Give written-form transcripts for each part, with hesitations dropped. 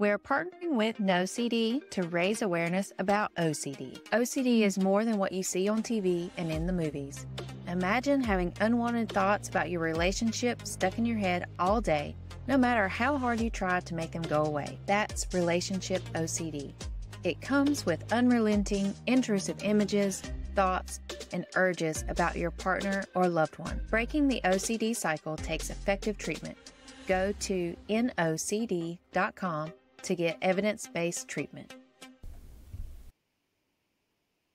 We're partnering with NOCD to raise awareness about OCD. OCD is more than what you see on TV and in the movies. Imagine having unwanted thoughts about your relationship stuck in your head all day, no matter how hard you try to make them go away. That's relationship OCD. It comes with unrelenting, intrusive images, thoughts, and urges about your partner or loved one. Breaking the OCD cycle takes effective treatment. Go to NOCD.com to get evidence-based treatment.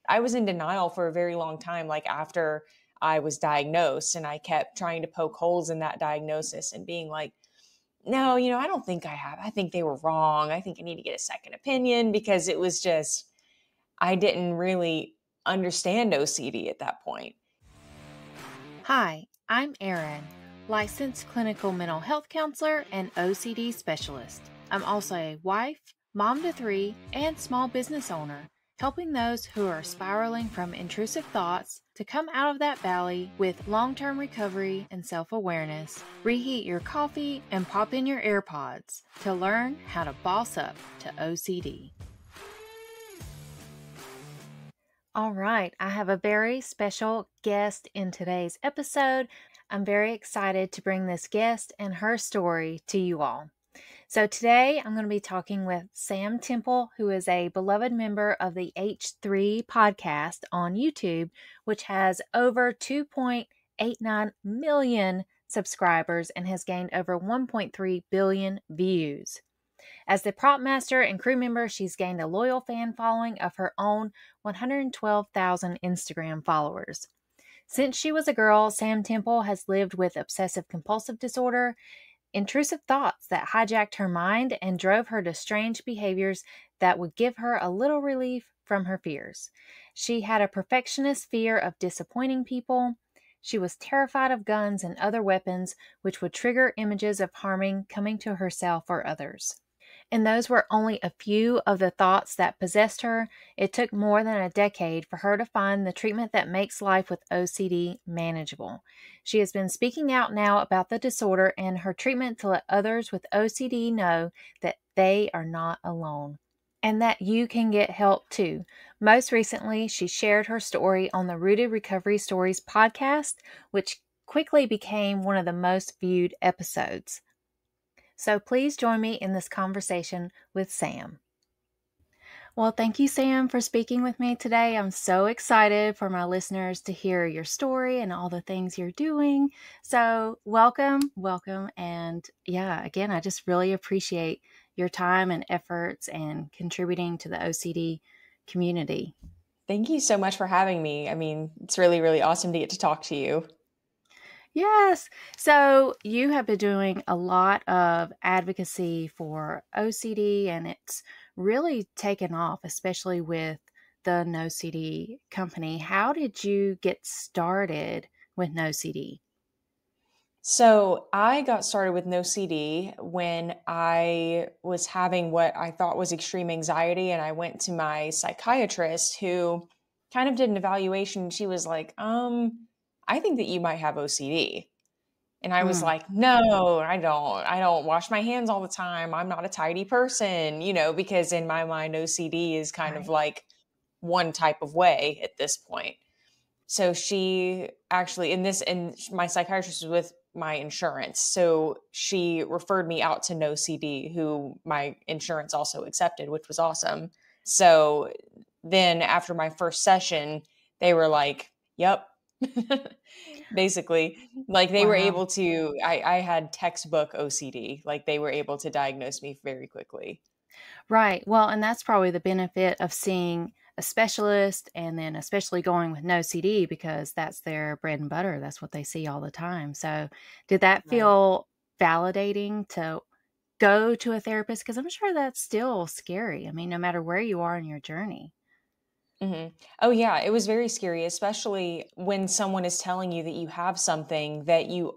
I was in denial for a very long time, like after I was diagnosed, and I kept trying to poke holes in that diagnosis and being like, no, I don't think I have. I think they were wrong. I think I need to get a second opinion, because it was just, I didn't really understand OCD at that point. Hi, I'm Erin, licensed clinical mental health counselor and OCD specialist. I'm also a wife, mom to 3, and small business owner, helping those who are spiraling from intrusive thoughts to come out of that valley with long-term recovery and self-awareness. Reheat your coffee and pop in your AirPods to learn how to boss up to OCD. All right, I have a very special guest in today's episode. I'm very excited to bring this guest and her story to you all. So today I'm going to be talking with Sam Temple, who is a beloved member of the H3 podcast on YouTube, which has over 2.89 million subscribers and has gained over 1.3 billion views. As the prop master and crew member, she's gained a loyal fan following of her own 112,000 Instagram followers. Since she was a girl, Sam Temple has lived with obsessive-compulsive disorder, intrusive thoughts that hijacked her mind and drove her to strange behaviors that would give her a little relief from her fears. She had a perfectionist fear of disappointing people. She was terrified of guns and other weapons, which would trigger images of harming coming to herself or others. And those were only a few of the thoughts that possessed her. It took more than a decade for her to find the treatment that makes life with OCD manageable. She has been speaking out now about the disorder and her treatment to let others with OCD know that they are not alone and that you can get help too. Most recently, she shared her story on the Rooted Recovery Stories podcast, which quickly became one of the most viewed episodes. So please join me in this conversation with Sam. Well, thank you, Sam, for speaking with me today. I'm so excited for my listeners to hear your story and all the things you're doing. So welcome. And yeah, again, I just really appreciate your time and efforts and contributing to the OCD community. Thank you so much for having me. I mean, it's really, really awesome to get to talk to you. Yes. So you have been doing a lot of advocacy for OCD, and it's really taken off, especially with the NOCD company. How did you get started with NOCD? So I got started with NOCD when I was having what I thought was extreme anxiety, and I went to my psychiatrist, who kind of did an evaluation. She was like, I think that you might have OCD. And I was like, no, I don't wash my hands all the time. I'm not a tidy person, because in my mind, OCD is kind of like one type of way at this point. So she actually, and my psychiatrist was with my insurance. So she referred me out to NOCD, who my insurance also accepted, which was awesome. So then after my first session, they were like, yep. Basically, like they were able to, I had textbook OCD, like they were able to diagnose me very quickly. Right. Well, and that's probably the benefit of seeing a specialist, and then especially going with NOCD, because that's their bread and butter. That's what they see all the time. So did that feel validating to go to a therapist? Because I'm sure that's still scary. I mean, no matter where you are in your journey. Mm-hmm. Oh yeah, it was very scary, especially when someone is telling you that you have something that you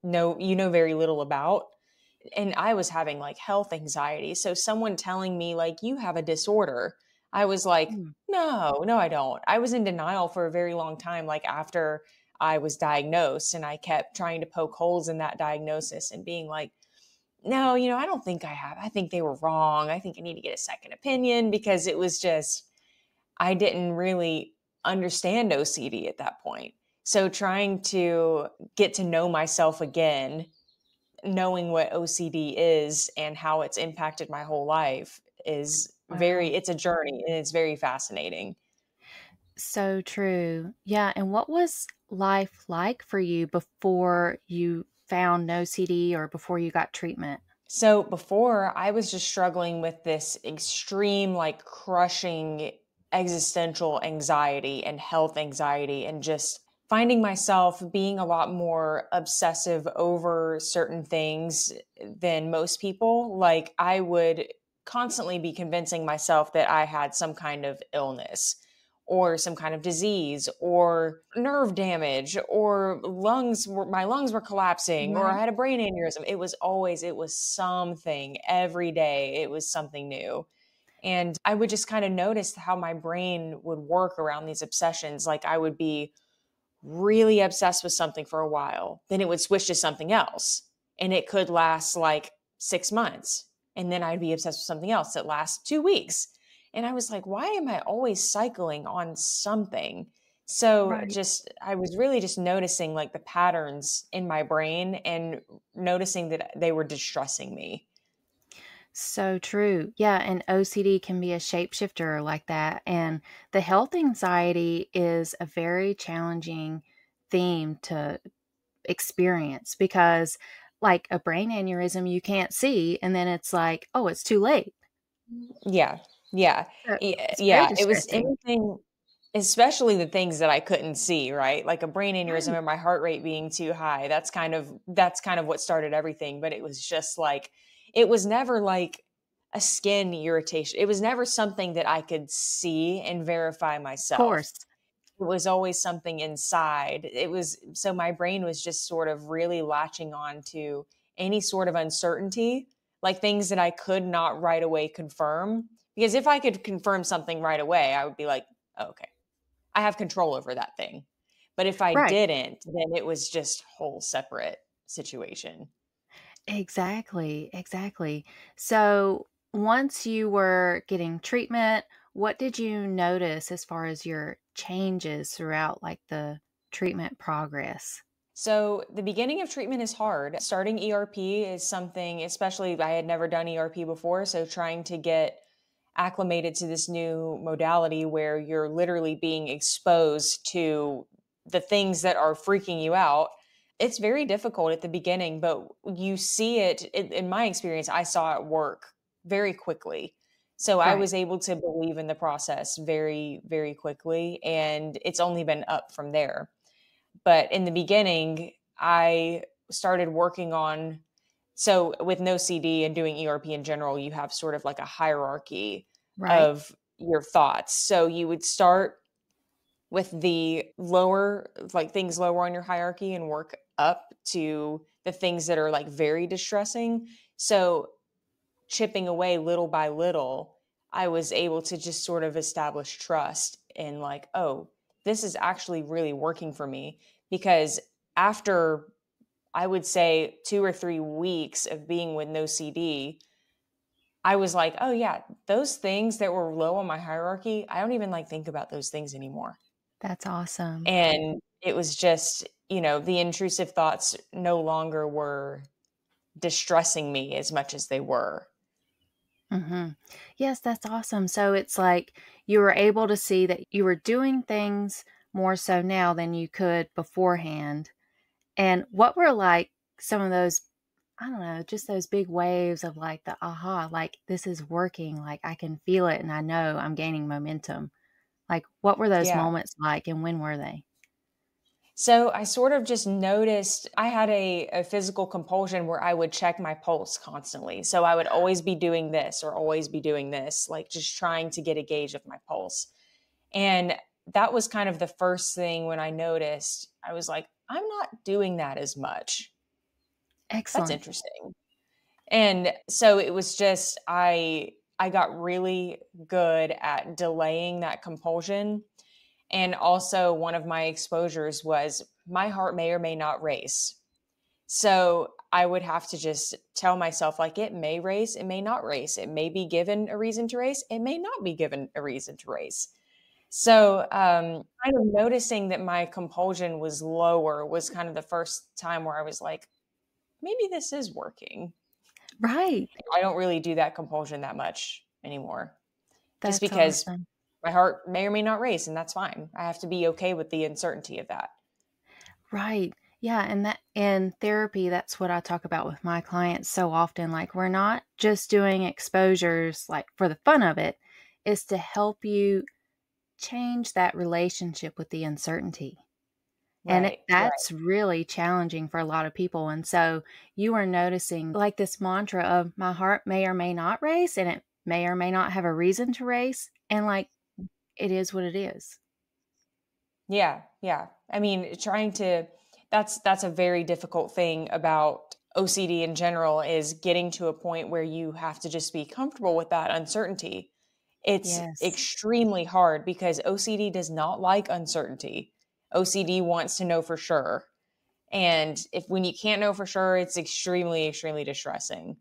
know very little about. And I was having like health anxiety. So someone telling me like, you have a disorder, I was like, no, I don't. I was in denial for a very long time, like after I was diagnosed, and I kept trying to poke holes in that diagnosis and being like, no, I don't think I have. I think they were wrong. I think I need to get a second opinion because it was just, I didn't really understand OCD at that point. So trying to get to know myself again, knowing what OCD is and how it's impacted my whole life is Wow. it's a journey and it's very fascinating. So true. Yeah, and what was life like for you before you found no CD or before you got treatment? So before, I was just struggling with this extreme, like crushing existential anxiety and health anxiety, and just finding myself being a lot more obsessive over certain things than most people. Like, I would constantly be convincing myself that I had some kind of illness or some kind of disease or nerve damage or my lungs were collapsing or I Right. had a brain aneurysm. It was something every day. It was something new. And I would just kind of notice how my brain would work around these obsessions. Like, I would be really obsessed with something for a while, then it would switch to something else. And it could last like 6 months. And then I'd be obsessed with something else that lasts 2 weeks. And I was like, why am I always cycling on something? So Right. I was really just noticing like the patterns in my brain and noticing that they were distressing me. So true. Yeah, and OCD can be a shapeshifter like that. And the health anxiety is a very challenging theme to experience because, like a brain aneurysm, you can't see, and then it's like, oh, it's too late. Yeah. Yeah. So it's very Yeah. It was distressing. anything, especially the things that I couldn't see, right? Like a brain aneurysm Right. and my heart rate being too high. That's kind of what started everything. But it was just like, it was never like a skin irritation. It was never something that I could see and verify Of myself. course. It was always something inside. It was so my brain was just sort of really latching on to any sort of uncertainty, like things that I could not right away confirm. Because if I could confirm something right away, I would be like, oh, okay, I have control over that thing. But if I Right. didn't, then it was just whole separate situation. Exactly, exactly. So, once you were getting treatment, what did you notice as far as your changes throughout, like, the treatment progress? So the beginning of treatment is hard. Starting ERP is something, especially I had never done ERP before. So trying to get acclimated to this new modality where you're literally being exposed to the things that are freaking you out. It's very difficult at the beginning, but you see it in my experience, I saw it work very quickly. So I Right, was able to believe in the process very, very quickly. And it's only been up from there. But in the beginning, I started working on so with no CD and doing ERP in general, you have sort of like a hierarchy right, of your thoughts. So you would start with the lower, like things lower on your hierarchy and work up to the things that are like very distressing. So chipping away little by little, I was able to just sort of establish trust in like, oh, this is actually really working for me. Because after I would say 2 or 3 weeks of being with no CD, I was like, oh yeah, those things that were low on my hierarchy, I don't even like think about those things anymore. that's awesome. And it was just, the intrusive thoughts no longer were distressing me as much as they were. Mhm. Yes, that's awesome. So, it's like you were able to see that you were doing things more so now than you could beforehand. And what were, like, some of those, I don't know, just those big waves of, like, the aha, like, "This is working, like, I can feel it, and I know I'm gaining momentum." Like, what were those Yeah. moments like, and when were they? So I sort of just noticed I had a physical compulsion where I would check my pulse constantly. So I would always be doing this or always be doing this, like just trying to get a gauge of my pulse. And that was kind of the first thing when I noticed, I was like, I'm not doing that as much. That's Excellent. interesting. And so it was just I got really good at delaying that compulsion. And also one of my exposures was my heart may or may not race. So I would have to just tell myself, like, it may race, it may not race. It may be given a reason to race, it may not be given a reason to race. So, kind of noticing that my compulsion was lower was kind of the first time where I was like, maybe this is working. Right. I don't really do that compulsion that much anymore, just That's because awesome. my heart may or may not race, and that's fine. I have to be okay with the uncertainty of that. Right. Yeah, and that in therapy, that's what I talk about with my clients so often. Like, we're not just doing exposures like for the fun of it, is to help you change that relationship with the uncertainty. And Right, right. that's really challenging for a lot of people. And so you are noticing like this mantra of my heart may or may not race, and it may or may not have a reason to race. And like, it is what it is. Yeah, yeah. I mean, trying to that's a very difficult thing about OCD in general is getting to a point where you have to just be comfortable with that uncertainty. It's Yes. extremely hard because OCD does not like uncertainty. OCD wants to know for sure. And if when you can't know for sure, it's extremely, extremely distressing.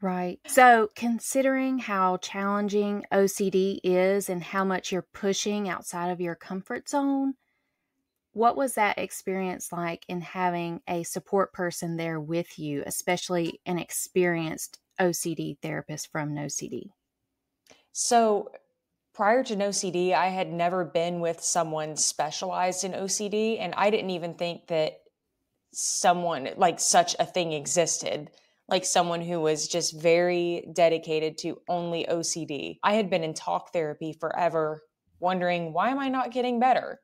Right. So, considering how challenging OCD is and how much you're pushing outside of your comfort zone, what was that experience like in having a support person there with you, especially an experienced OCD therapist from NOCD? So prior to NoCD, I had never been with someone specialized in OCD, and I didn't even think that someone like such a thing existed, like someone who was just very dedicated to only OCD. I had been in talk therapy forever, wondering, why am I not getting better?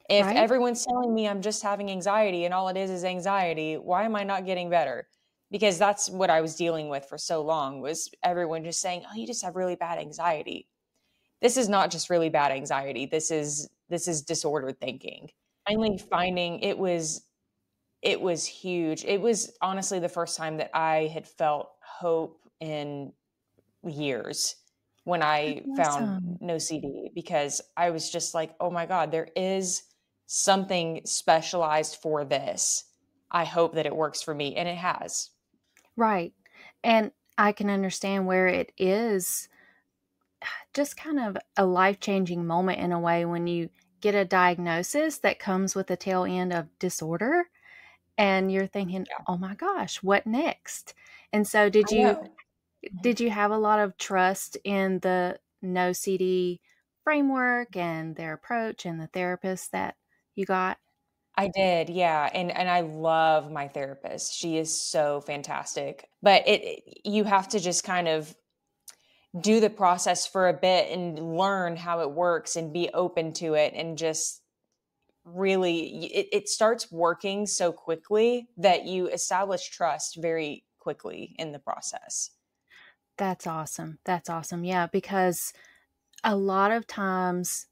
If Right? everyone's telling me I'm just having anxiety and all it is anxiety, why am I not getting better? Because that's what I was dealing with for so long was everyone just saying, "Oh, you just have really bad anxiety." This is not just really bad anxiety. This is disordered thinking. Finally finding it was huge. It was honestly the first time that I had felt hope in years when That's I found awesome. NoCD because I was just like, "Oh my god, there is something specialized for this. I hope that it works for me," and it has. Right. And I can understand where it is just kind of a life changing moment in a way when you get a diagnosis that comes with a tail end of disorder and you're thinking, Yeah, "Oh my gosh, what next?" And so I know. Mhm. did you have a lot of trust in the no CD framework and their approach and the therapist that you got? I did, yeah, and I love my therapist. She is so fantastic. But you have to just kind of do the process for a bit and learn how it works and be open to it and just really it starts working so quickly that you establish trust very quickly in the process. That's awesome. That's awesome. Yeah, because a lot of times,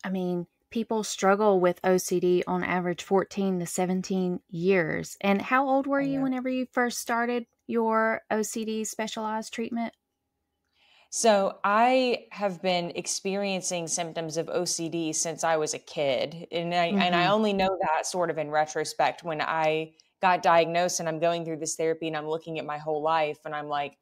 I mean, people struggle with OCD on average 14 to 17 years. And how old were I you know. whenever you first started your OCD specialized treatment? So I have been experiencing symptoms of OCD since I was a kid, and I Mhm. only know that sort of in retrospect when I got diagnosed and I'm going through this therapy and I'm looking at my whole life and I'm like,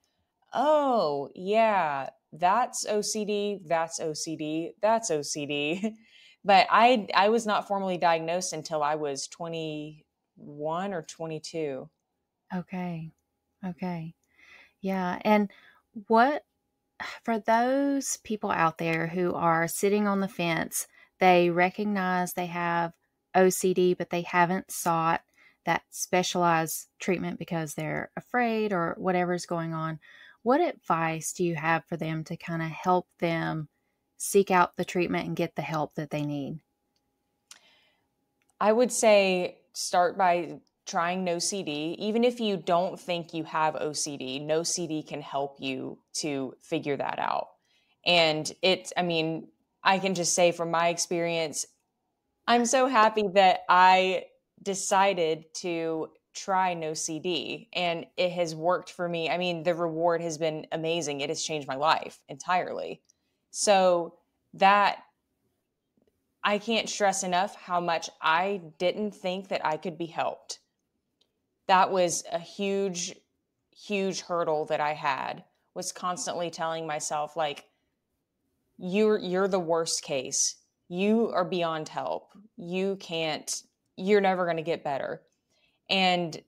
"Oh, yeah, that's OCD, that's OCD, that's OCD." But I was not formally diagnosed until I was 21 or 22. Okay. Okay. Yeah. And what for those people out there who are sitting on the fence, they recognize they have OCD, but they haven't sought that specialized treatment because they're afraid or whatever's going on. What advice do you have for them to kind of help them seek out the treatment and get the help that they need? I would say start by trying no CD. Even if you don't think you have OCD, no CD can help you to figure that out. And I mean, I can just say from my experience, I'm so happy that I decided to try no CD and it has worked for me. I mean, the reward has been amazing. It has changed my life entirely. So that I can't stress enough how much I didn't think that I could be helped. that was a huge, huge hurdle that I had, was constantly telling myself, like, you're the worst case. You are beyond help. You can't, you're never going to get better. And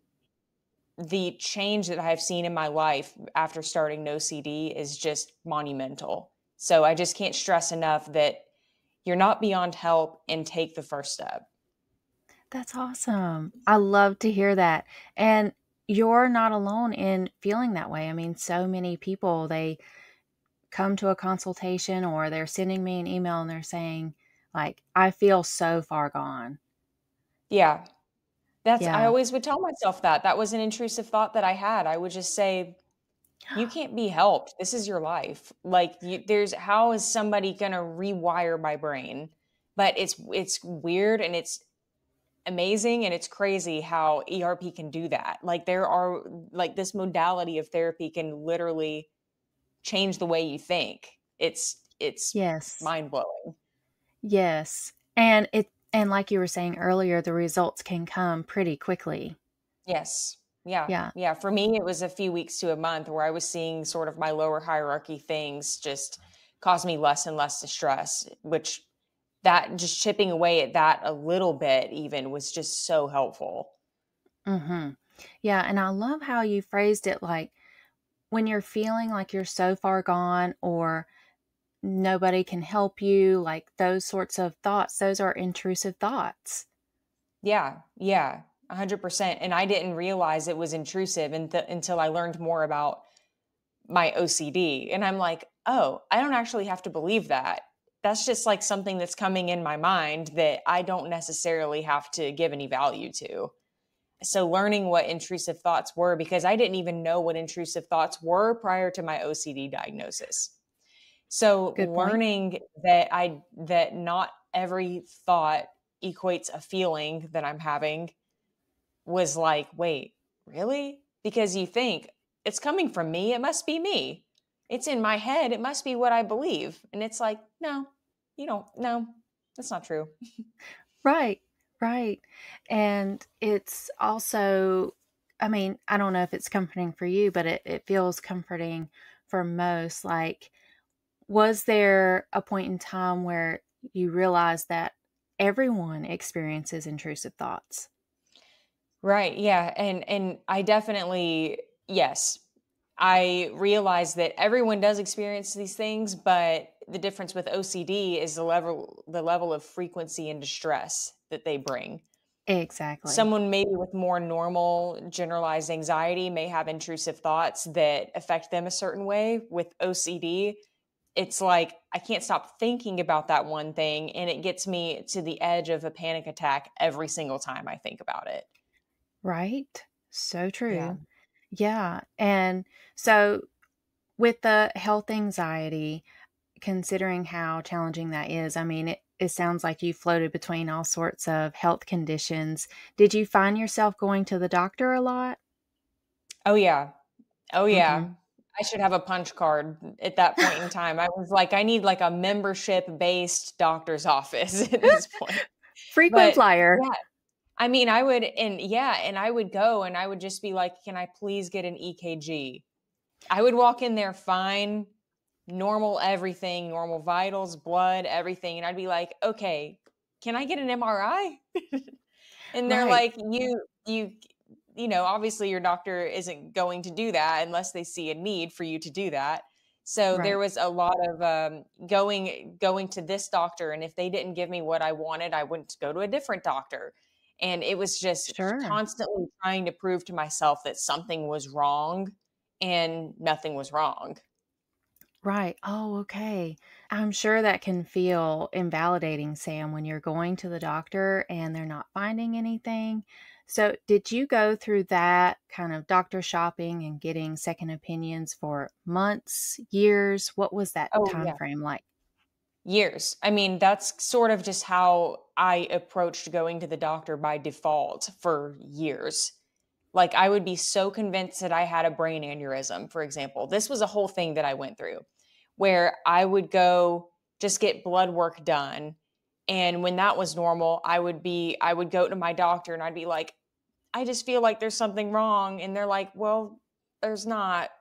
the change that I've seen in my life after starting NOCD is just monumental. So I just can't stress enough that you're not beyond help, and take the first step. That's awesome. I love to hear that. And you're not alone in feeling that way. I mean, so many people, they come to a consultation or they're sending me an email and they're saying, like, I feel so far gone. Yeah. I Yeah. always would tell myself that. That was an intrusive thought that I had. I would just say, you can't be helped. This is your life. Like, how is somebody going to rewire my brain? But it's weird, and it's amazing, and it's crazy how ERP can do that. Like, there are, like, this modality of therapy can literally change the way you think. It's Yes. mind-blowing. Yes. And like you were saying earlier, the results can come pretty quickly. Yes. Yeah. Yeah. Yeah. For me, it was a few weeks to a month where I was seeing sort of my lower hierarchy things just cause me less and less distress, which, that just chipping away at that a little bit even was just so helpful. Mhm. Yeah, and I love how you phrased it, like, when you're feeling like you're so far gone or nobody can help you, like, those sorts of thoughts, those are intrusive thoughts. Yeah. Yeah. 100%. And I didn't realize it was intrusive until I learned more about my OCD. And I'm like, oh, I don't actually have to believe that. That's just like something that's coming in my mind that I don't necessarily have to give any value to. So learning what intrusive thoughts were, because I didn't even know what intrusive thoughts were prior to my OCD diagnosis. So Good point. learning that not every thought equates a feeling that I'm having was like, wait, really? Because you think it's coming from me, it must be me. It's in my head, it must be what I believe. And it's like, no, you don't, no, that's not true. Right, right. And it's also, I mean, I don't know if it's comforting for you, but it feels comforting for most. Like, was there a point in time where you realized that everyone experiences intrusive thoughts? Right. Yeah. And I definitely, yes. I realize that everyone does experience these things, but the difference with OCD is the level of frequency and distress that they bring. Exactly. Someone maybe with more normal generalized anxiety may have intrusive thoughts that affect them a certain way. With OCD, it's like I can't stop thinking about that one thing, and it gets me to the edge of a panic attack every single time I think about it. Right? So Yeah. true. Yeah. And so with the health anxiety, considering how challenging that is, I mean, it sounds like you floated between all sorts of health conditions. Did you find yourself going to the doctor a lot? Oh, yeah. Oh, Mhm. yeah. I should have a punch card at that point in time. I was like, I need like a membership-based doctor's office at this point. Frequent But flyer. yeah, I mean, I would, and yeah, and I would go and I would just be like, "Can I please get an EKG?" I would walk in there fine, normal everything, normal vitals, blood, everything, and I'd be like, "Okay, can I get an MRI?" And they're Right. like, obviously your doctor isn't going to do that unless they see a need for you to do that. So there Right. was a lot of going to this doctor, and if they didn't give me what I wanted, I wouldn't go to a different doctor. And it was just Sure. constantly trying to prove to myself that something was wrong, and nothing was wrong. Right. Oh, okay. I'm sure that can feel invalidating, Sam, when you're going to the doctor and they're not finding anything. So, did you go through that kind of doctor shopping and getting second opinions for months, years? What was that Oh, time yeah. frame like? Years. I mean, that's sort of just how I approached going to the doctor by default for years. Like, I would be so convinced that I had a brain aneurysm, for example. This was a whole thing that I went through where I would go just get blood work done. And when that was normal, I would go to my doctor and I'd be like, I just feel like there's something wrong. And they're like, well, there's not.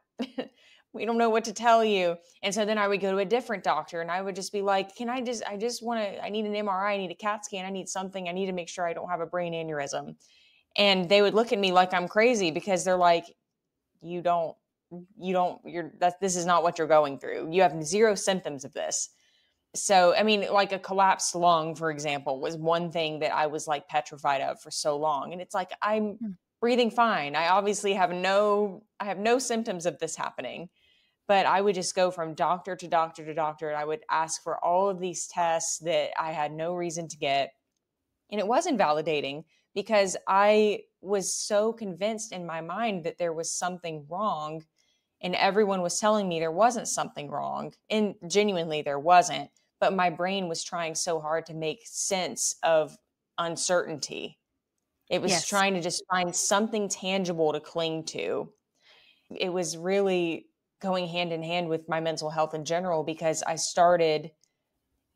We don't know what to tell you. And so then I would go to a different doctor and I would just be like, I just want to, I need an MRI, I need a CAT scan, I need something, I need to make sure I don't have a brain aneurysm. And they would look at me like I'm crazy because they're like, you don't, this is not what you're going through. You have zero symptoms of this. So, I mean, like a collapsed lung, for example, was one thing that I was like petrified of for so long. And it's like, I'm Mm. breathing fine. I obviously I have no symptoms of this happening. But I would just go from doctor to doctor to doctor. And I would ask for all of these tests that I had no reason to get. And it wasn't validating because I was so convinced in my mind that there was something wrong, and everyone was telling me there wasn't something wrong. And genuinely, there wasn't. But my brain was trying so hard to make sense of uncertainty. It was Yes. trying to just find something tangible to cling to. It was really going hand in hand with my mental health in general because I started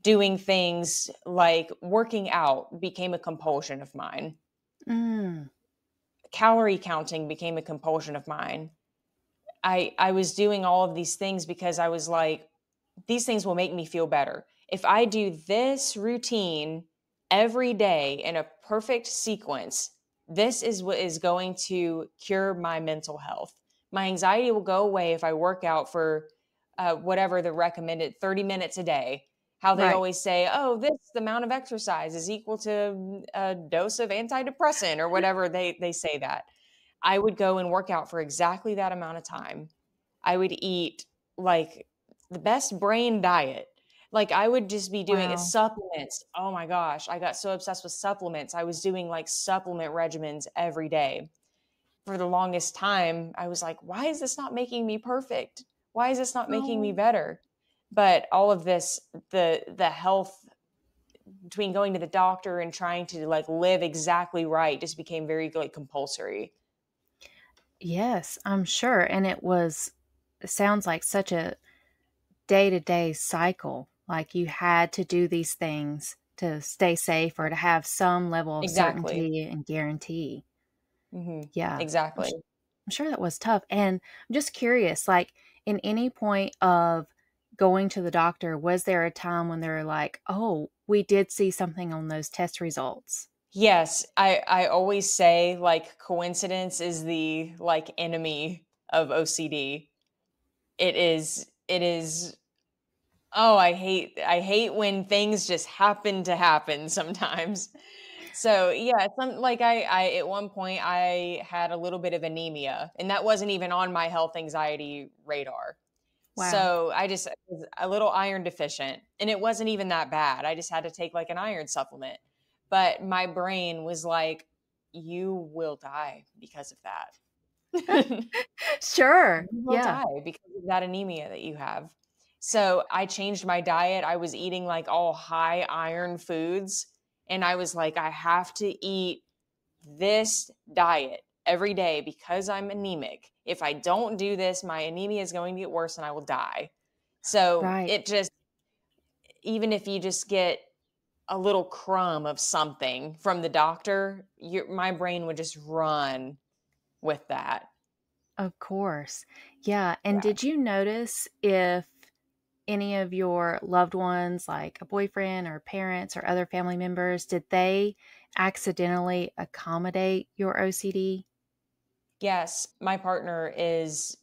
doing things like working out became a compulsion of mine. Mm. Calorie counting became a compulsion of mine. I was doing all of these things because I was like, these things will make me feel better. If I do this routine every day in a perfect sequence, this is what is going to cure my mental health. My anxiety will go away if I work out for whatever the recommended 30 minutes a day. How they Right. always say, oh, this amount of exercise is equal to a dose of antidepressant or whatever they say that. I would go and work out for exactly that amount of time. I would eat like the best brain diet. Like I would just be doing Wow. supplements. Oh my gosh, I got so obsessed with supplements. I was doing like supplement regimens every day. For the longest time, I was like, why is this not making me perfect? Why is this not making me Oh, better? But all of this, the health between going to the doctor and trying to like live exactly right just became very like compulsory. yes, I'm sure. And it sounds like such a day to day cycle. Like you had to do these things to stay safe or to have some level of Exactly. certainty and guarantee. Yeah. Exactly. I'm sure that was tough. And I'm just curious, like in any point of going to the doctor, was there a time when they were like, oh, we did see something on those test results? Yes, I always say like coincidence is the like enemy of OCD. It is oh, I hate when things just happen to happen sometimes. So, yeah, some like I at one point I had a little bit of anemia and that wasn't even on my health anxiety radar. Wow. So, I just was a little iron deficient and it wasn't even that bad. I just had to take like an iron supplement. But my brain was like, you will die because of that. Sure. You will Yeah. die because of that anemia that you have. So I changed my diet. I was eating like all high iron foods. And I was like, I have to eat this diet every day because I'm anemic. If I don't do this, my anemia is going to get worse and I will die. So Right. it just, even if you just get a little crumb of something from the doctor, my brain would just run with that. Of course. Yeah. And Yeah. did you notice if any of your loved ones, like a boyfriend or parents or other family members, did they accidentally accommodate your OCD? Yes, my partner is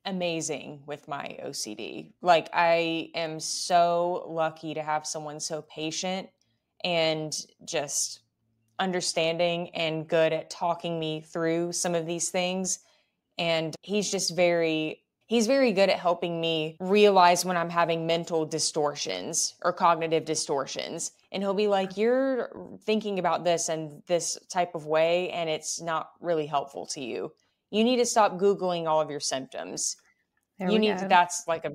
amazing with my OCD. Like, I am so lucky to have someone so patient and just understanding and good at talking me through some of these things. And he's very good at helping me realize when I'm having mental distortions or cognitive distortions. And he'll be like, you're thinking about this and this type of way, and it's not really helpful to you. You need to stop Googling all of your symptoms. There we go. That's like a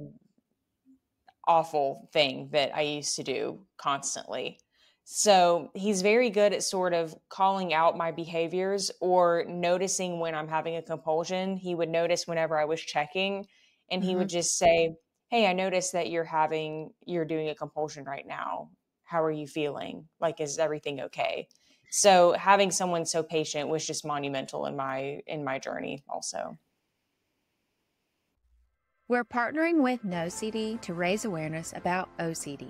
awful thing that I used to do constantly. So he's very good at sort of calling out my behaviors or noticing when I'm having a compulsion. He would notice whenever I was checking and he would Mhm. just say, hey, I noticed that you're doing a compulsion right now. How are you feeling? Like, is everything okay? So having someone so patient was just monumental in my journey also. We're partnering with NOCD to raise awareness about OCD.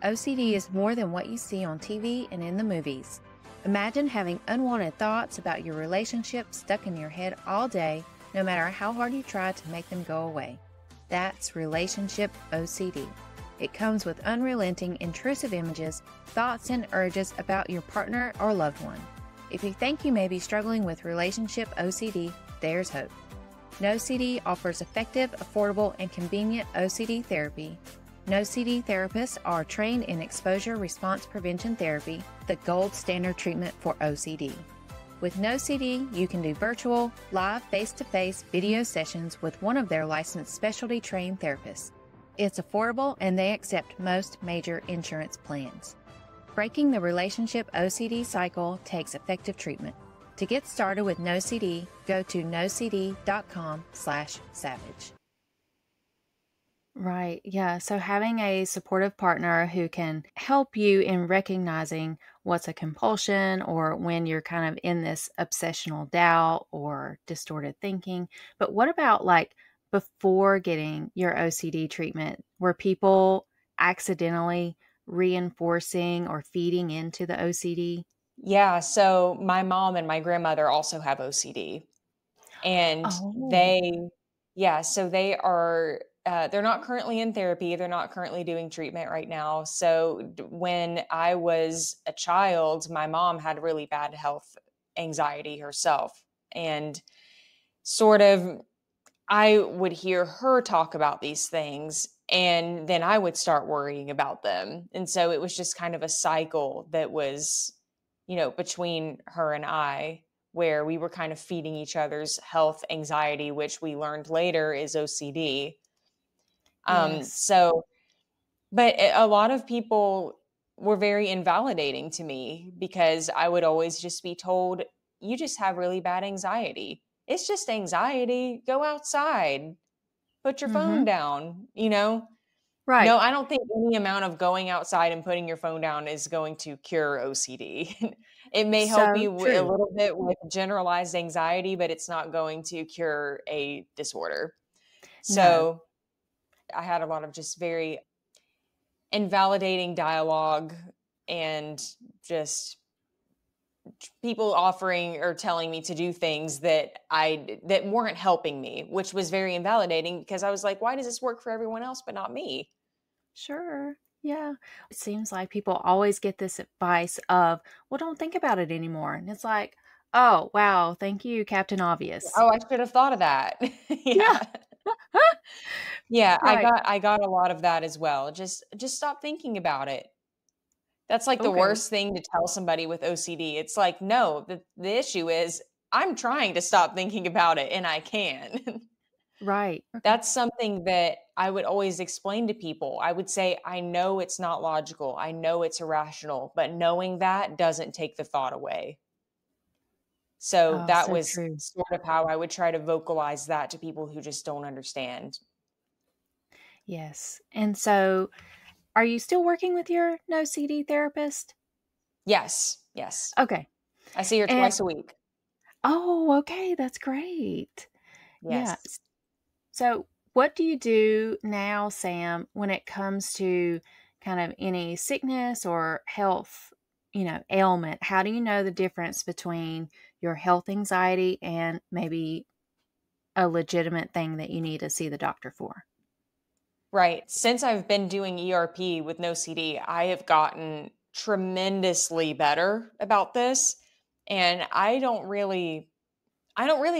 OCD is more than what you see on TV and in the movies. Imagine having unwanted thoughts about your relationship stuck in your head all day, no matter how hard you try to make them go away. That's relationship OCD. It comes with unrelenting, intrusive images, thoughts, and urges about your partner or loved one. If you think you may be struggling with relationship OCD, there's hope. NOCD offers effective, affordable, and convenient OCD therapy. NOCD therapists are trained in exposure response prevention therapy, the gold standard treatment for OCD. With NOCD, you can do virtual, live, face-to-face video sessions with one of their licensed specialty trained therapists. It's affordable and they accept most major insurance plans. Breaking the relationship OCD cycle takes effective treatment. To get started with NOCD, go to nocd.com/savage. Right. Yeah. So having a supportive partner who can help you in recognizing what's a compulsion or when you're kind of in this obsessional doubt or distorted thinking. But what about like before getting your OCD treatment? Were people accidentally reinforcing or feeding into the OCD? Yeah, so my mom and my grandmother also have OCD. And Oh, they yeah, so they're not currently in therapy, they're not currently doing treatment right now. So when I was a child, my mom had really bad health anxiety herself, and sort of I would hear her talk about these things, and then I would start worrying about them. And so it was just kind of a cycle that was, between her and I, where we were kind of feeding each other's health anxiety, which we learned later is OCD. yes. So, but a lot of people were very invalidating to me because I would always just be told, you just have really bad anxiety. It's just anxiety. Go outside, put your phone Mm-hmm. down, Right. No, I don't think any amount of going outside and putting your phone down is going to cure OCD. It may help So you a true. little bit with generalized anxiety, but it's not going to cure a disorder. No. So I had a lot of just very invalidating dialogue and just people offering or telling me to do things that weren't helping me, which was very invalidating because I was like, why does this work for everyone else but not me? Sure. Yeah. It seems like people always get this advice of, well, don't think about it anymore. And it's like, oh, wow. Thank you, Captain Obvious. Oh, I should have thought of that. Yeah. Yeah. Yeah, I Right. got I got a lot of that as well. Just stop thinking about it. That's like the Okay. worst thing to tell somebody with OCD. It's like, no, the issue is I'm trying to stop thinking about it and I can. Right. Okay. That's something that I would always explain to people. I would say, I know it's not logical. I know it's irrational, but knowing that doesn't take the thought away. So Oh, that so was true. sort of how I would try to vocalize that to people who just don't understand. Yes. And so are you still working with your no CD therapist? Yes, yes. Okay. I see her And twice a week. oh, okay. That's great. Yeah. Yes. So, what do you do now, Sam, when it comes to kind of any sickness or health, ailment? How do you know the difference between your health anxiety and maybe a legitimate thing that you need to see the doctor for? Right. Since I've been doing ERP with no CD, I have gotten tremendously better about this. And I don't really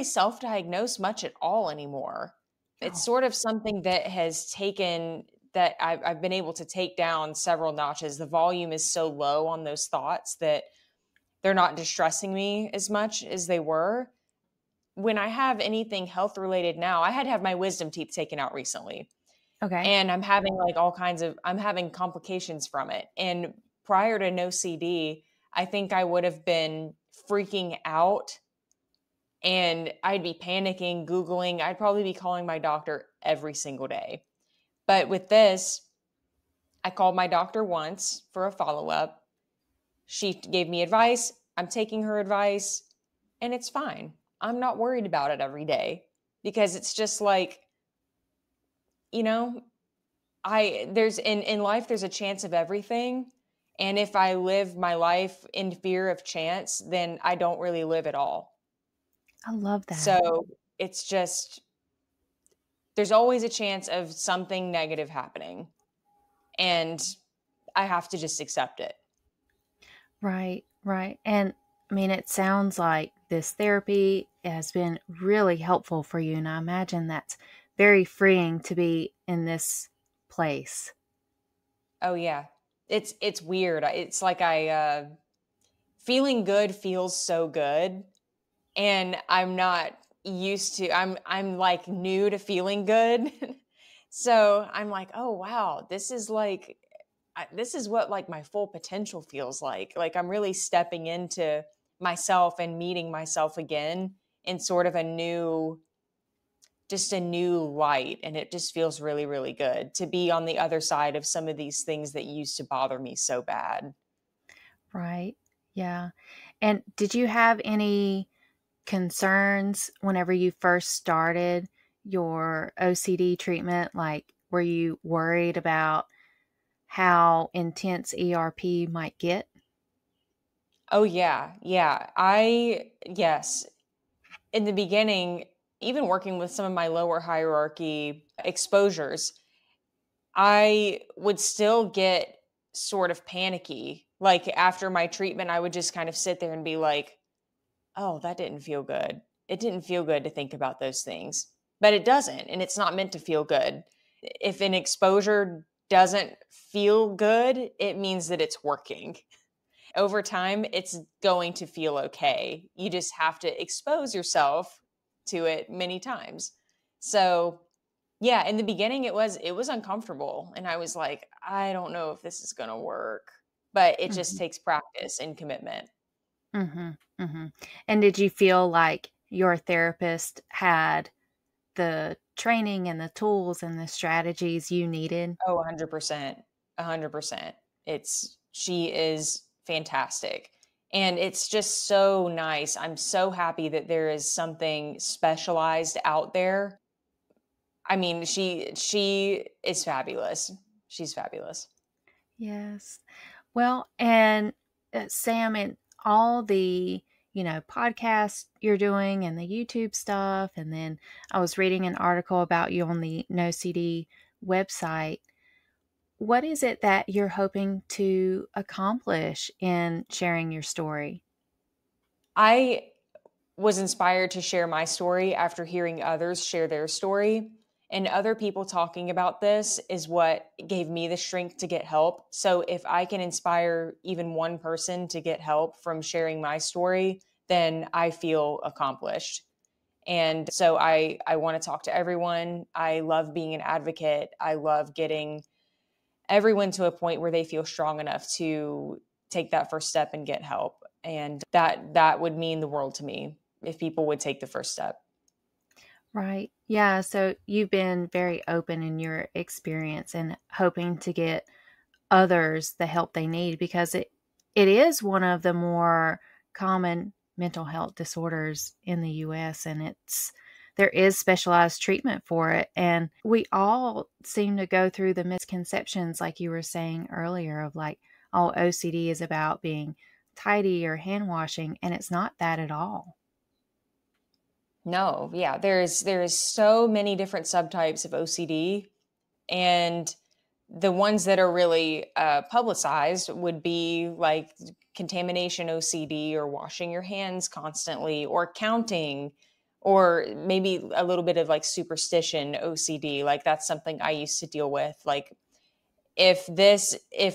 self-diagnose much at all anymore. It's Oh, sort of something that has taken that I've been able to take down several notches. The volume is so low on those thoughts that they're not distressing me as much as they were. When I have anything health related now, I had to have my wisdom teeth taken out recently. okay. And I'm having complications from it. And prior to no CD, I think I would have been freaking out and I'd be panicking, Googling. I'd probably be calling my doctor every single day. But with this, I called my doctor once for a follow up. She gave me advice. I'm taking her advice, and it's fine. I'm not worried about it every day because it's just like, you know, I there's in life there's a chance of everything. And if I live my life in fear of chance, then I don't really live at all. I love that. So it's just there's always a chance of something negative happening. And I have to just accept it. Right, right. And I mean, it sounds like this therapy has been really helpful for you. And I imagine that's very freeing to be in this place. Oh yeah. It's weird. It's like I feeling good feels so good, and I'm not used to I'm like new to feeling good. So I'm like, "Oh wow, this is like this is what like my full potential feels like." Like I'm really stepping into myself and meeting myself again in sort of a new just a new light, and it just feels really really good to be on the other side of some of these things that used to bother me so bad. Right. Yeah. And did you have any concerns whenever you first started your OCD treatment? Like, were you worried about how intense ERP might get? Oh yeah. Yeah. I yes. In the beginning, even working with some of my lower hierarchy exposures, I would still get sort of panicky. Like after my treatment, I would just kind of sit there and be like, "Oh, that didn't feel good. It didn't feel good to think about those things." But it doesn't, and it's not meant to feel good. If an exposure doesn't feel good, it means that it's working. Over time, it's going to feel okay. You just have to expose yourself to it many times. So, yeah, in the beginning it was uncomfortable, and I was like, I don't know if this is going to work. But it just Mhm. takes practice and commitment. Mhm. Mhm. And did you feel like your therapist had the training and the tools and the strategies you needed? Oh, 100%. 100%. She is fantastic. And it's just so nice. I'm so happy that there is something specialized out there. I mean, she is fabulous. She's fabulous. Yes. Well, and Sam, and all the, podcasts you're doing and the YouTube stuff, and then I was reading an article about you on the NoCD website. What is it that you're hoping to accomplish in sharing your story? I was inspired to share my story after hearing others share their story. And other people talking about this is what gave me the strength to get help. So if I can inspire even one person to get help from sharing my story, then I feel accomplished. And so I want to talk to everyone. I love being an advocate. I love getting everyone to a point where they feel strong enough to take that first step and get help. And that would mean the world to me if people would take the first step. Right. Yeah. So you've been very open in your experience and hoping to get others the help they need because it is one of the more common mental health disorders in the US, and there is specialized treatment for it, and we all seem to go through the misconceptions like you were saying earlier of like, oh, OCD is about being tidy or hand washing, and it's not that at all. No, yeah, there is so many different subtypes of OCD, and the ones that are really publicized would be like contamination OCD, or washing your hands constantly, or counting, or maybe a little bit of like superstition OCD. Like that's something I used to deal with. Like if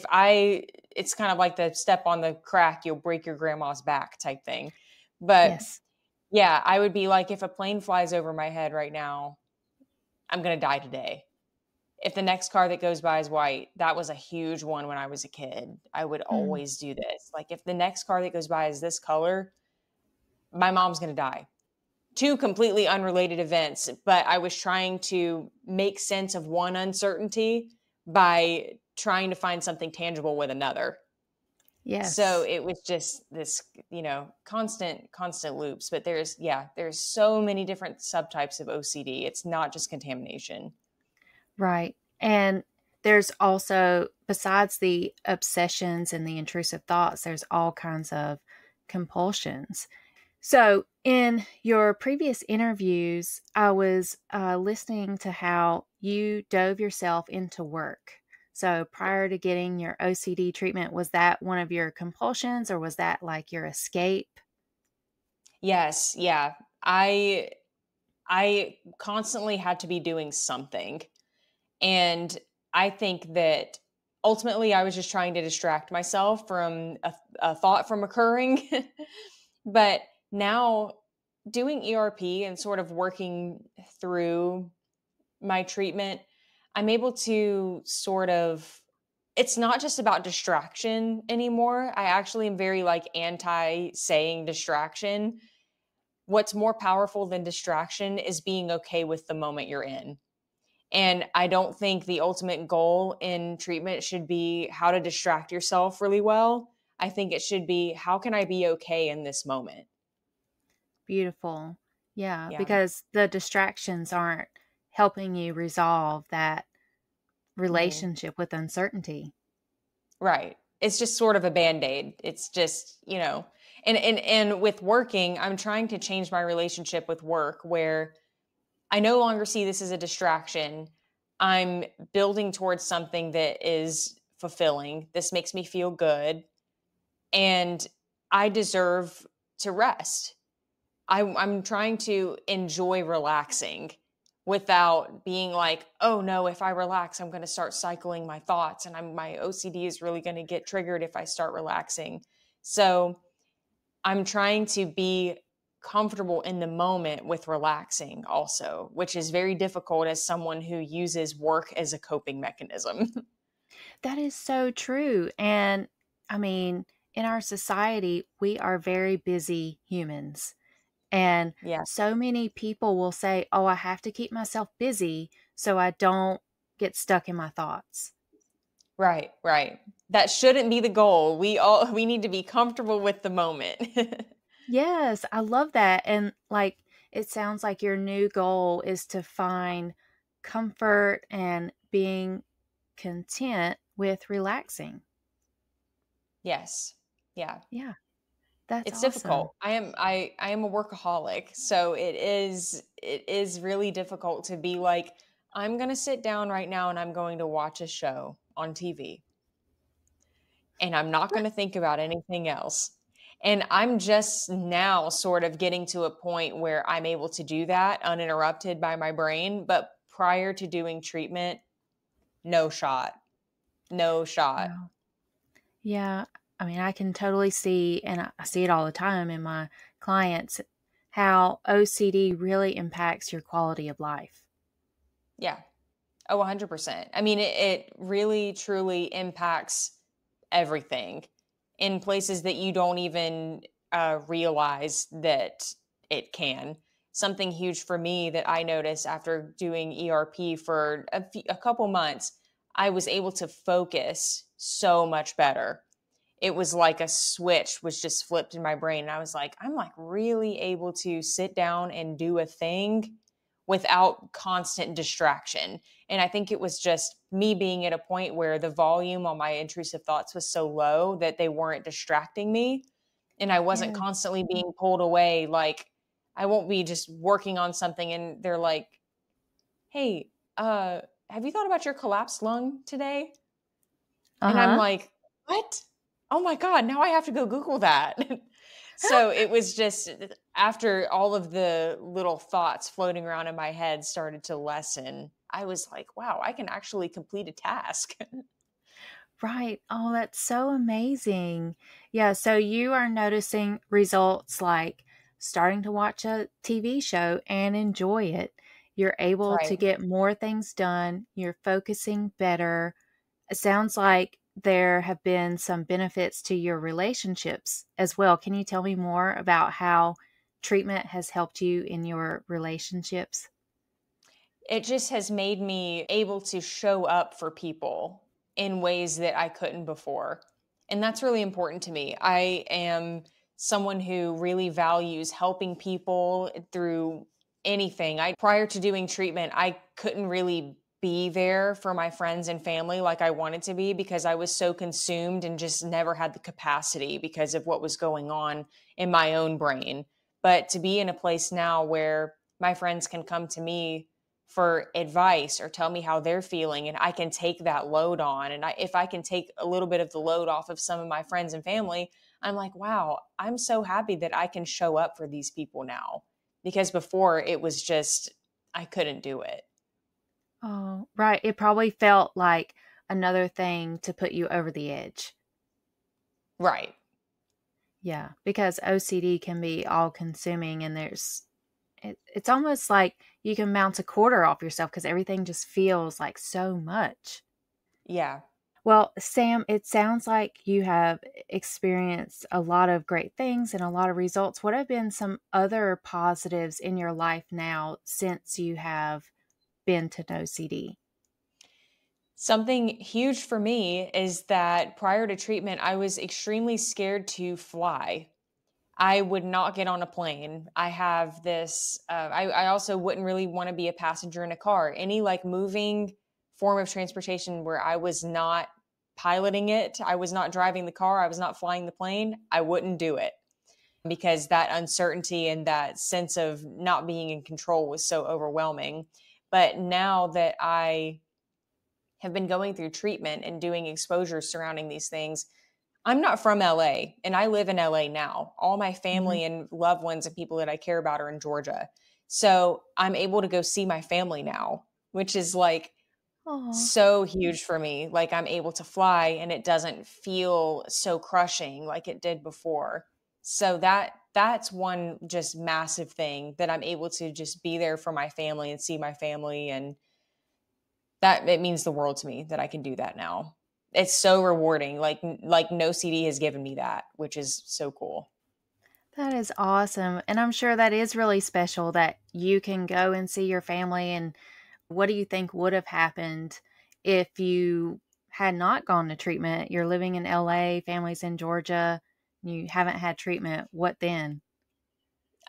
I it's kind of like the step on the crack, you'll break your grandma's back type thing. But Yes. yeah, I would be like, if a plane flies over my head right now, I'm going to die today. If the next car that goes by is white, that was a huge one when I was a kid. I would Mm. always do this. Like, if the next car that goes by is this color, my mom's going to die. Two completely unrelated events, but I was trying to make sense of one uncertainty by trying to find something tangible with another. So Yes. it was just this, constant loops. But there's so many different subtypes of OCD. It's not just contamination. Right. And there's also, besides the obsessions and the intrusive thoughts, there's all kinds of compulsions. So, in your previous interviews, I was listening to how you dove yourself into work. So, prior to getting your OCD treatment, was that one of your compulsions or was that like your escape? Yes, yeah. I I constantly had to be doing something. And I think that ultimately I was just trying to distract myself from a thought from occurring. But now doing ERP and sort of working through my treatment, I'm able to sort of, it's not just about distraction anymore. I actually am very like anti saying distraction. What's more powerful than distraction is being okay with the moment you're in. And I don't think the ultimate goal in treatment should be how to distract yourself really well. I think it should be how can I be okay in this moment? Beautiful. Yeah, Yeah. because the distractions aren't helping you resolve that Mhm. relationship with uncertainty. Right. It's just sort of a band-aid. It's just, and with working, I'm trying to change my relationship with work where I no longer see this as a distraction. I'm building towards something that is fulfilling. This makes me feel good and I deserve to rest. I'm trying to enjoy relaxing without being like, oh no, if I relax, I'm going to start cycling my thoughts, and my OCD is really going to get triggered if I start relaxing. So I'm trying to be comfortable in the moment with relaxing, also, which is very difficult as someone who uses work as a coping mechanism. That is so true. And I mean, in our society, we are very busy humans. And Yeah. so many people will say, "Oh, I have to keep myself busy so I don't get stuck in my thoughts." Right, right. That shouldn't be the goal. We need to be comfortable with the moment. Yes, I love that. And like, it sounds like your new goal is to find comfort and being content with relaxing. Yes. Yeah. Yeah, that's It's awesome. difficult. I am a workaholic, so it is really difficult to be like, I'm going to sit down right now and I'm going to watch a show on TV and I'm not going to think about anything else. And I'm just now sort of getting to a point where I'm able to do that uninterrupted by my brain, but prior to doing treatment, no shot. No shot. Wow. Yeah, I mean, I can totally see, and I see it all the time in my clients, how OCD really impacts your quality of life. Yeah. Oh, 100%. I mean, it really truly impacts everything in places that you don't even realize that it can. Something huge for me that I noticed after doing ERP for a couple months, I was able to focus so much better. It was like a switch was just flipped in my brain. And I was like, I'm like really able to sit down and do a thing without constant distraction. And I think it was just me being at a point where the volume on my intrusive thoughts was so low that they weren't distracting me. And I wasn't Yes. constantly being pulled away. Like I won't be just working on something and they're like, hey, have you thought about your collapsed lung today? And I'm Uh-huh. like, "What? Oh my god, now I have to go Google that." So, it was just after all of the little thoughts floating around in my head started to lessen, I was like, "Wow, I can actually complete a task." Right. Oh, that's so amazing. Yeah, so you are noticing results like starting to watch a TV show and enjoy it. You're able to Right. get more things done. You're focusing better. It sounds like there have been some benefits to your relationships as well. Can you tell me more about how treatment has helped you in your relationships? It just has made me able to show up for people in ways that I couldn't before. And that's really important to me. I am someone who really values helping people through anything. Prior to doing treatment, I couldn't really be there for my friends and family like I wanted to be because I was so consumed and just never had the capacity because of what was going on in my own brain. But to be in a place now where my friends can come to me for advice or tell me how they're feeling, and I can take that load on, and if I can take a little bit of the load off of some of my friends and family, I'm like, wow, I'm so happy that I can show up for these people now, because before it was just I couldn't do it. Oh, right. It probably felt like another thing to put you over the edge. Right. Yeah, because OCD can be all consuming and it's almost like you can mount a quarter off yourself because everything just feels like so much. Yeah. Well, Sam, it sounds like you have experienced a lot of great things and a lot of results. What have been some other positives in your life now since you have been to NOCD? Something huge for me is that prior to treatment, I was extremely scared to fly. I would not get on a plane. I have this, I also wouldn't really want to be a passenger in a car. Any like moving form of transportation where I was not piloting it, I was not driving the car, I was not flying the plane, I wouldn't do it because that uncertainty and that sense of not being in control was so overwhelming. But now that I have been going through treatment and doing exposures surrounding these things, I'm not from LA and I live in LA now. All my Mhm. family and loved ones and people that I care about are in Georgia. So I'm able to go see my family now, which is like Aw. so huge for me. Like I'm able to fly and it doesn't feel so crushing like it did before. So that's one just massive thing that I'm able to just be there for my family and see my family, and that it means the world to me that I can do that now. It's so rewarding. Like no CD has given me that, which is so cool. That is awesome. And I'm sure that is really special that you can go and see your family. And what do you think would have happened if you had not gone to treatment? You're living in LA, family's in Georgia, you haven't had treatment. What then?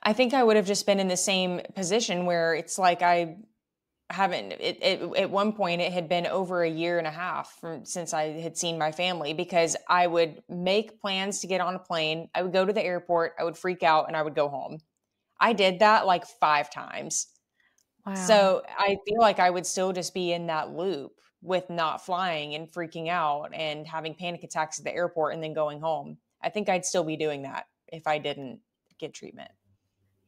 I think I would have just been in the same position where it's like I haven't at one point it had been over a year and a half since I had seen my family, because I would make plans to get on a plane, I would go to the airport, I would freak out, and I would go home. I did that like 5 times. Wow. So I feel like I would still just be in that loop with not flying and freaking out and having panic attacks at the airport and then going home. I think I'd still be doing that if I didn't get treatment.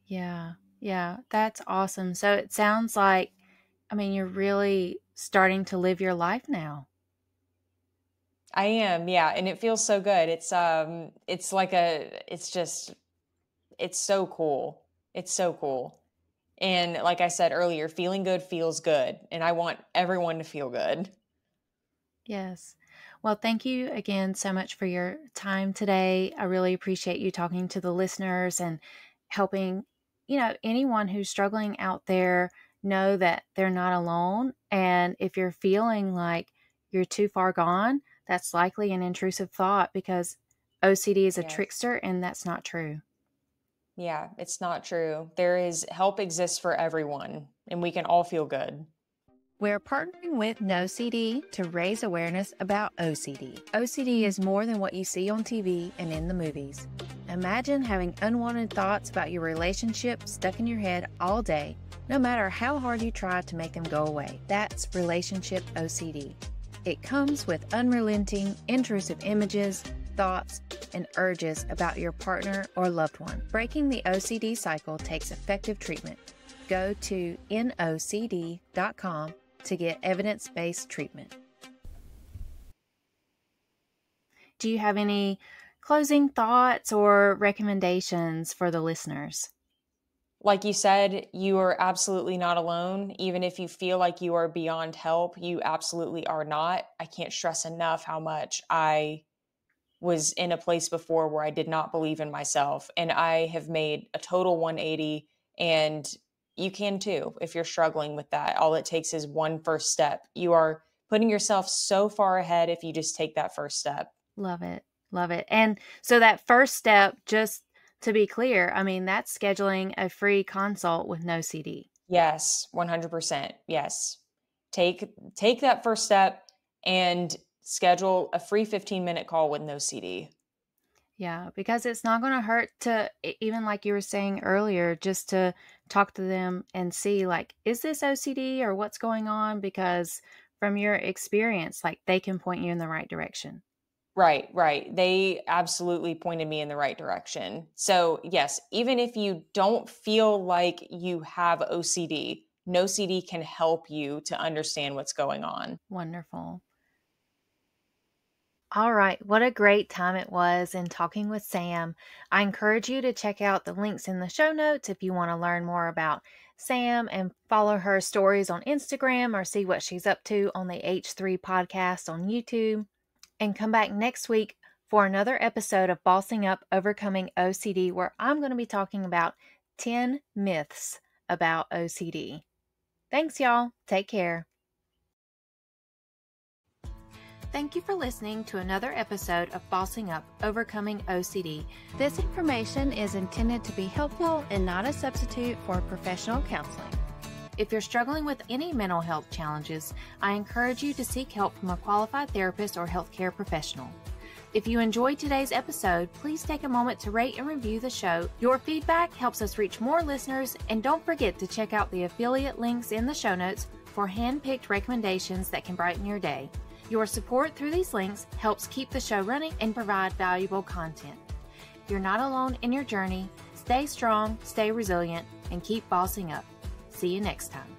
Yeah. Yeah. That's awesome. So it sounds like, I mean, you're really starting to live your life now. I am, yeah, and it feels so good. It's like it's just it's so cool. It's so cool. And like I said earlier, feeling good feels good, and I want everyone to feel good. Yes. Well, thank you again so much for your time today. I really appreciate you talking to the listeners and helping, anyone who's struggling out there know that they're not alone. And if you're feeling like you're too far gone, that's likely an intrusive thought because OCD is a Yes. trickster and that's not true. Yeah, it's not true. There is help exists for everyone, and we can all feel good. We're partnering with NOCD to raise awareness about OCD. OCD is more than what you see on TV and in the movies. Imagine having unwanted thoughts about your relationship stuck in your head all day, no matter how hard you try to make them go away. That's relationship OCD. It comes with unrelenting, intrusive images, thoughts, and urges about your partner or loved one. Breaking the OCD cycle takes effective treatment. Go to NOCD.com to get evidence-based treatment. Do you have any closing thoughts or recommendations for the listeners? Like you said, you are absolutely not alone. Even if you feel like you are beyond help, you absolutely are not. I can't stress enough how much I was in a place before where I did not believe in myself. And I have made a total 180. And you can too if you're struggling with that. All it takes is one first step. You are putting yourself so far ahead if you just take that first step. Love it. Love it. And so that first step, just to be clear, I mean, that's scheduling a free consult with no CD. Yes, 100%. Yes. Take that first step and schedule a free 15-minute call with no CD. Yeah, because it's not going to hurt to, even like you were saying earlier, just to talk to them and see, like, is this OCD or what's going on? Because from your experience, like, they can point you in the right direction. Right, right. They absolutely pointed me in the right direction. So, yes, even if you don't feel like you have OCD, no CD can help you to understand what's going on. Wonderful. All right, what a great time it was in talking with Sam. I encourage you to check out the links in the show notes if you want to learn more about Sam and follow her stories on Instagram or see what she's up to on the H3 podcast on YouTube. And come back next week for another episode of Bossing Up Overcoming OCD, where I'm going to be talking about 10 myths about OCD. Thanks, y'all. Take care. Thank you for listening to another episode of Bossing Up Overcoming OCD. This information is intended to be helpful and not a substitute for professional counseling. If you're struggling with any mental health challenges, I encourage you to seek help from a qualified therapist or healthcare professional. If you enjoyed today's episode, please take a moment to rate and review the show. Your feedback helps us reach more listeners, and don't forget to check out the affiliate links in the show notes for hand-picked recommendations that can brighten your day. Your support through these links helps keep the show running and provide valuable content. You're not alone in your journey. Stay strong, stay resilient, and keep bossing up. See you next time.